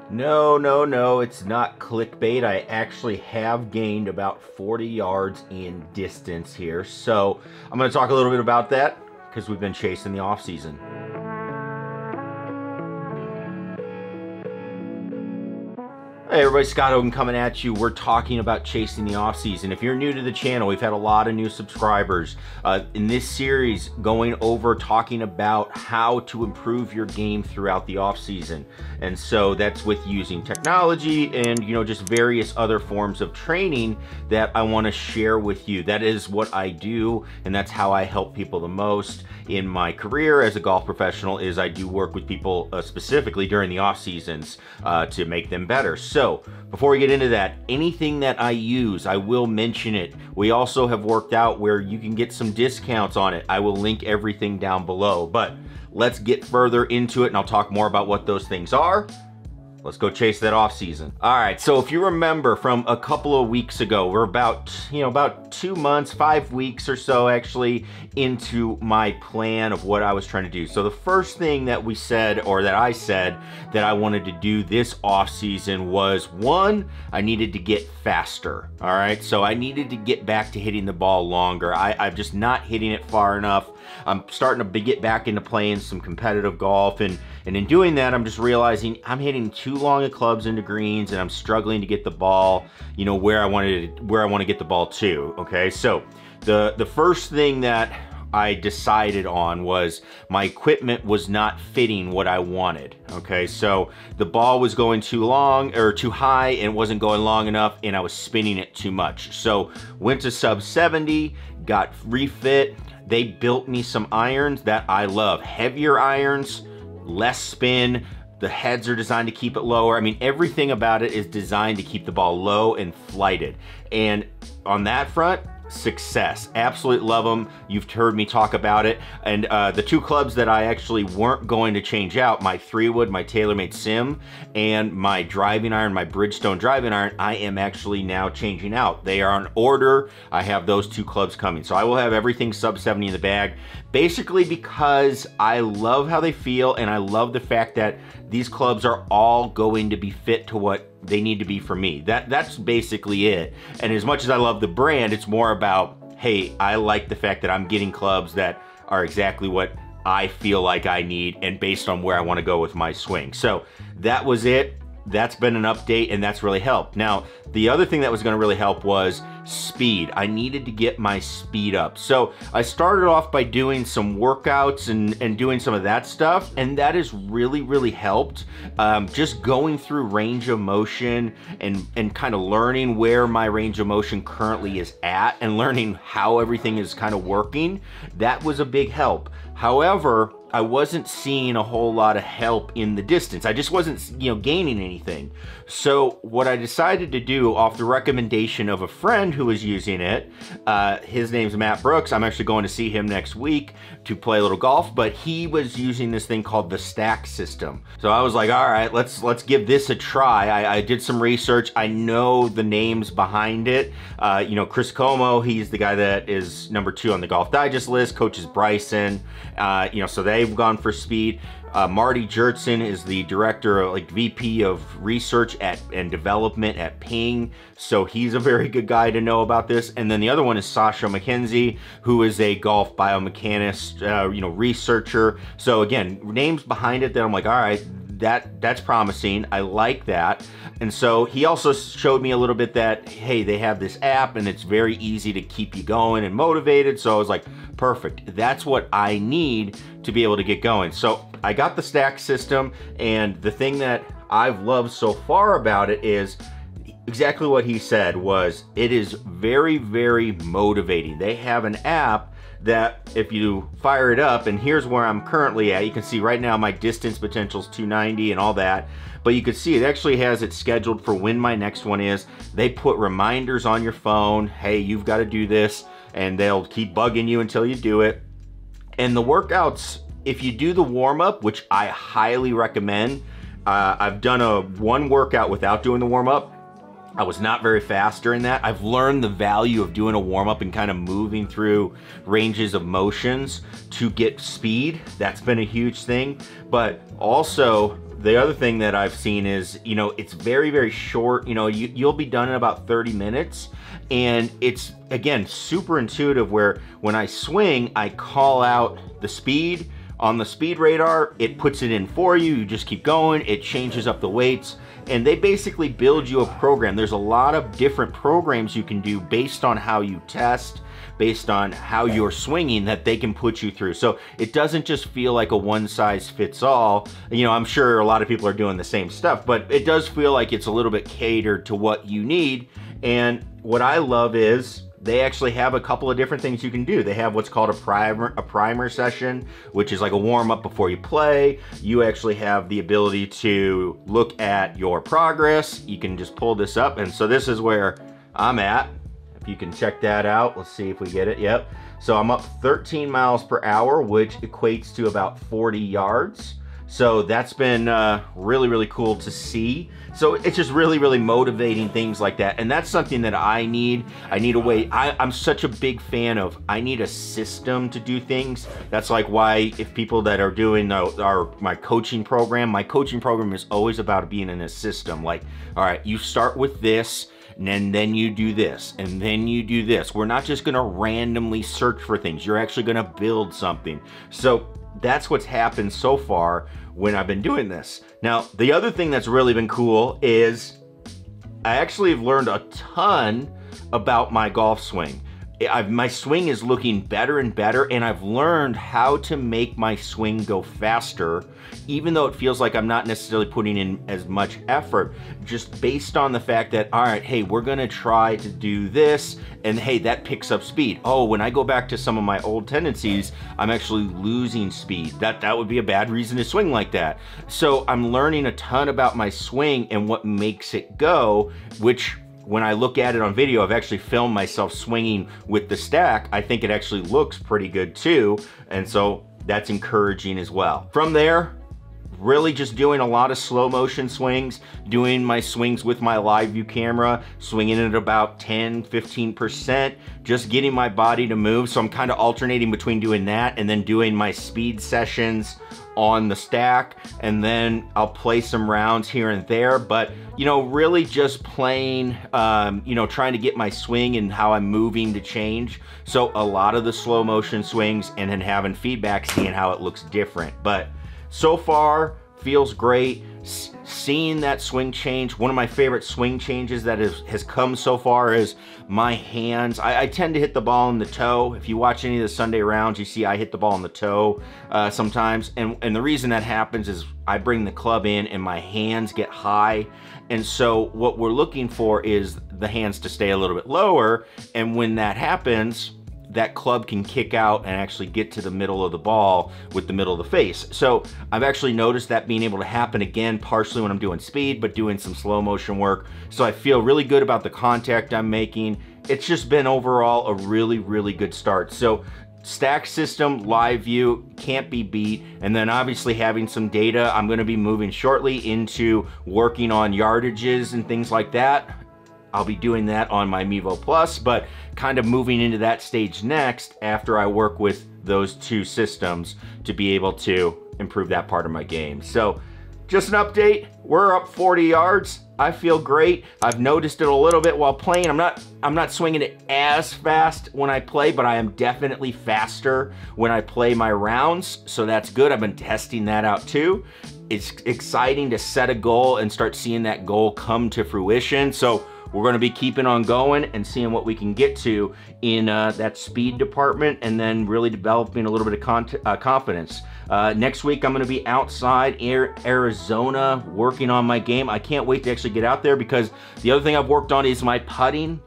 No, no, no, it's not clickbait. I actually have gained about 40 yards in distance here. So I'm going to talk a little bit about that because we've been chasing the off season. Hey everybody, Scott Hogan coming at you. We're talking about chasing the off season. If you're new to the channel, we've had a lot of new subscribers. In this series, going over talking about how to improve your game throughout the off season. And so that's with using technology and, just various other forms of training that I want to share with you. That is what I do, and that's how I help people the most in my career as a golf professional. Is I do work with people specifically during the off seasons to make them better. So before we get into that, anything that I use, I will mention it. We also have worked out where you can get some discounts on it. I will link everything down below, but let's get further into it and I'll talk more about what those things are. Let's go chase that off season. All right, so if you remember from a couple of weeks ago, we're about 2 months, 5 weeks or so actually into my plan of what I was trying to do. So the first thing that we said, or that I said that I wanted to do this off season was, one, I needed to get faster. All right, so I needed to get back to hitting the ball longer. I'm just not hitting it far enough. I'm starting to get back into playing some competitive golf, and in doing that, I'm just realizing I'm hitting too long of clubs into greens, and I'm struggling to get the ball, where I want to get the ball to. Okay, so the first thing that I decided on was my equipment was not fitting what I wanted. Okay, so the ball was going too long or too high and it wasn't going long enough, and I was spinning it too much. So went to sub 70, got refit. They built me some irons that I love. Heavier irons, less spin. The heads are designed to keep it lower. I mean, everything about it is designed to keep the ball low and flighted. And on that front, success. Absolutely love them. You've heard me talk about it. And the two clubs that I actually weren't going to change out, my 3-wood, my TaylorMade Sim, and my driving iron, my Bridgestone driving iron, I am actually now changing out. They are on order. I have those two clubs coming. So I will have everything sub 70 in the bag, basically because I love how they feel, and I love the fact that these clubs are all going to be fit to what they need to be for me. That's basically it. And as much as I love the brand, it's more about, hey, I like the fact that I'm getting clubs that are exactly what I feel like I need and based on where I want to go with my swing. So that was it. That's been an update, and that's really helped. Now, the other thing that was going to really help was speed. I needed to get my speed up. So I started off by doing some workouts and doing some of that stuff, and that has really, really helped. Just going through range of motion and kind of learning where my range of motion currently is at and learning how everything is kind of working, that was a big help. However, I wasn't seeing a whole lot of help in the distance. I just wasn't, gaining anything. So what I decided to do, off the recommendation of a friend who was using it, his name's Matt Brooks. I'm actually going to see him next week to play a little golf, but he was using this thing called the Stack System. So I was like, all right, let's give this a try. I did some research. I know the names behind it. Chris Como, he's the guy that is #2 on the Golf Digest list, coaches Bryson. So they've gone for speed. Marty Jertson is the director, VP of research and development at Ping. So he's a very good guy to know about this. And then the other one is Sasha McKenzie, who is a golf biomechanist, researcher. So again, names behind it that I'm like, all right, that's promising. I like that. And so he also showed me a little bit that, hey, they have this app and it's very easy to keep you going and motivated. So I was like, perfect. That's what I need to be able to get going. So I got the Stack System, and the thing that I've loved so far about it is exactly what he said was, it is very, very motivating. They have an app that if you fire it up, and here's where I'm currently at, you can see right now my distance potential is 290 and all that, but you can see it actually has it scheduled for when my next one is. They put reminders on your phone, hey, you've got to do this, and they'll keep bugging you until you do it. And the workouts, if you do the warm-up, which I highly recommend, I've done one workout without doing the warm-up. I was not very fast during that. I've learned the value of doing a warm-up and kind of moving through ranges of motions to get speed. That's been a huge thing. But also the other thing that I've seen is, you know, it's very, very short. You know, you'll be done in about 30 minutes. And it's, again, super intuitive where when I swing, I call out the speed. On the speed radar, it puts it in for you. You just keep going. It changes up the weights. And they basically build you a program. There's a lot of different programs you can do based on how you test, based on how you're swinging, that they can put you through. So it doesn't just feel like a one size fits all. You know, I'm sure a lot of people are doing the same stuff, but it does feel like it's a little bit catered to what you need. And what I love is they actually have a couple of different things you can do. They have what's called a primer session, which is like a warm up before you play. You actually have the ability to look at your progress. You can just pull this up. And so this is where I'm at. If you can check that out, let's see if we get it. Yep. So I'm up 13 miles per hour, which equates to about 40 yards. So that's been really, really cool to see. So it's just really, really motivating, things like that. And that's something that I need. I need a way. I'm such a big fan of, I need a system to do things. That's like why if people that are doing my coaching program is always about being in a system. Like, all right, you start with this, and then you do this, and then you do this. We're not just gonna randomly search for things. You're actually gonna build something. So that's what's happened so far when I've been doing this. Now, the other thing that's really been cool is I actually have learned a ton about my golf swing. My swing is looking better and better, and I've learned how to make my swing go faster, even though it feels like I'm not necessarily putting in as much effort, just based on the fact that, all right, hey, we're gonna try to do this, and hey, that picks up speed. Oh, when I go back to some of my old tendencies, I'm actually losing speed. That would be a bad reason to swing like that. So I'm learning a ton about my swing and what makes it go, which when I look at it on video, I've actually filmed myself swinging with the stack. I think it actually looks pretty good too. And so that's encouraging as well. From there, really just doing a lot of slow motion swings, doing my swings with my live view camera, swinging at about 10-15%, just getting my body to move. So I'm kind of alternating between doing that and then doing my speed sessions on the stack, and then I'll play some rounds here and there, but you know, really just playing, you know, trying to get my swing and how I'm moving to change. So a lot of the slow motion swings and then having feedback, seeing how it looks different. But so far, feels great. Seeing that swing change, one of my favorite swing changes that has come so far is my hands. I tend to hit the ball in the toe. If you watch any of the Sunday rounds, you see I hit the ball in the toe sometimes. And the reason that happens is I bring the club in and my hands get high. And so what we're looking for is the hands to stay a little bit lower. And when that happens, that club can kick out and actually get to the middle of the ball with the middle of the face. So I've actually noticed that being able to happen again, partially when I'm doing speed, but doing some slow motion work. So I feel really good about the contact I'm making. It's just been overall a really, really good start. So stack system, live view, can't be beat. And then obviously having some data, I'm gonna be moving shortly into working on yardages and things like that. I'll be doing that on my Mevo Plus, but kind of moving into that stage next after I work with those two systems to be able to improve that part of my game. So just an update, we're up 40 yards. I feel great. I've noticed it a little bit while playing. I'm not swinging it as fast when I play, but I am definitely faster when I play my rounds. So that's good. I've been testing that out too. It's exciting to set a goal and start seeing that goal come to fruition. So we're going to be keeping on going and seeing what we can get to in that speed department, and then really developing a little bit of confidence. Next week, I'm going to be outside Arizona working on my game. I can't wait to actually get out there, because the other thing I've worked on is my putting.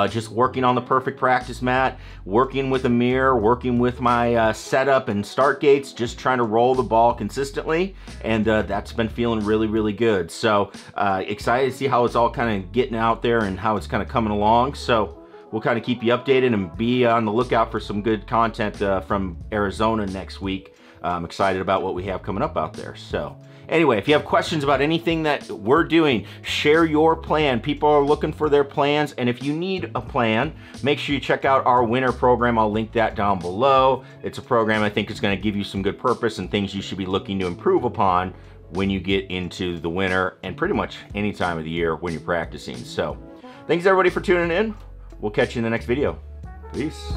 Just working on the perfect practice mat, working with a mirror, working with my setup and start gates, just trying to roll the ball consistently, and that's been feeling really, really good. So excited to see how it's all kind of getting out there and how it's kind of coming along. So we'll kind of keep you updated and be on the lookout for some good content from Arizona next week. I'm excited about what we have coming up out there. So anyway, if you have questions about anything that we're doing, share your plan. People are looking for their plans, and if you need a plan, make sure you check out our winter program. I'll link that down below. It's a program I think is going to give you some good purpose and things you should be looking to improve upon when you get into the winter and pretty much any time of the year when you're practicing. So thanks everybody for tuning in. We'll catch you in the next video. Peace.